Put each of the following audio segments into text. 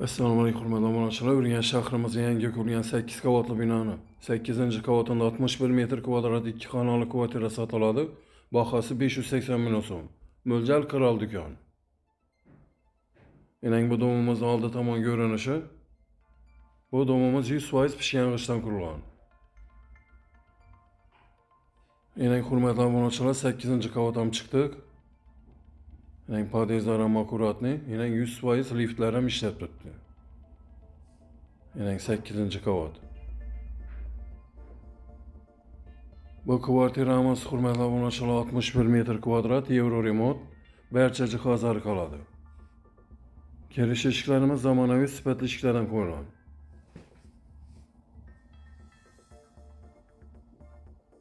Assalomu alaykum hurmatli obunachilar. Urganch shahrimizda yangi qurilgan 8 qavatli binoni 8-qavatida 61 metr kvadrat 2 xonali kvartira sotiladi. Bahosi 580 million so'm. Mo'ljal Qirol do'kon. Ening bu domimizning oldi tomon ko'rinishi. Bu domimiz 100% pishgan g'ishtdan qurilgan. Ening hurmatli obunachilar 8-qavatdan chiqdik. Ening podyezdlar ham akkuratniy. Ening 100% liftlar ham ishlab turibdi. Ening 8-qavat. Bu kvartiramiz hurmatli obunachilar 61 metr kvadrat, Euro remont, barcha jihozlari qoladi. Kirish eshiklarimiz zamonaviy sifatli eshiklardan qurilgan.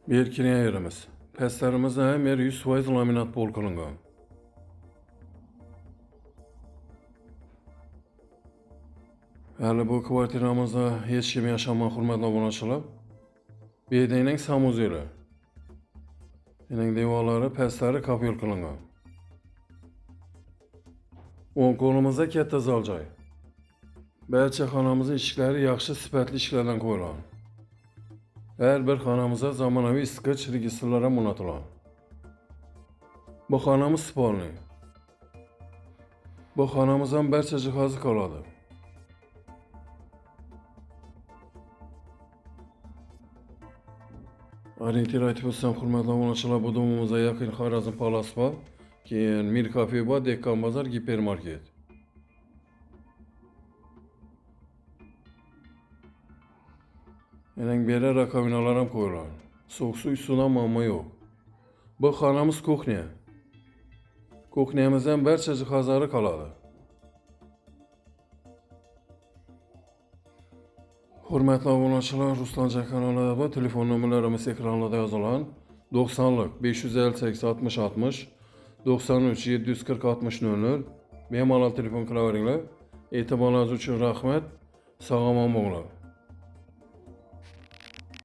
Berkiniya yerimiz. Pastlarimizda ham 100% laminat pol qilingan. Hali bu kvartiramizda hech kim yashamaydi hurmatli obunachilar. Bu yerda sanuzeli. Ening devorlari, pastlari kopyol qilingan. O'ng qo'limizda katta zal joy. Barcha xonamizning eshiklari yaxshi sifatli eshiklardan qurilgan. Har bir xonamizda zamonaviy isitgich registrlar ham o'rnatilgan. Bu xonamiz spalniy. Bu xonamizdan barcha jihozi qoladi. Orientir aytib o'tsam hurmatli obunachilar, bu domimizga yaqin Xorazm Palace bor, keyin Mir kafe bor, Dekkan bozor, gipermarket. Ening beri rakovinalar ham qo'yilgan. Sovuq suv ustidan muammo yo'q. Bu xonamiz kuxnya. Kuxnyamizdan barcha jihozlari qoladi. Hurmatli obunachilar, Ruslanjon kanalida telefon nomerlarimiz ekranlarda yozilgan. 90lik 558 60 60 93 740 60 00 bemalol telefon qilaveringlar. E'tiboringiz uchun rahmat. Sog' omon bo'linglar.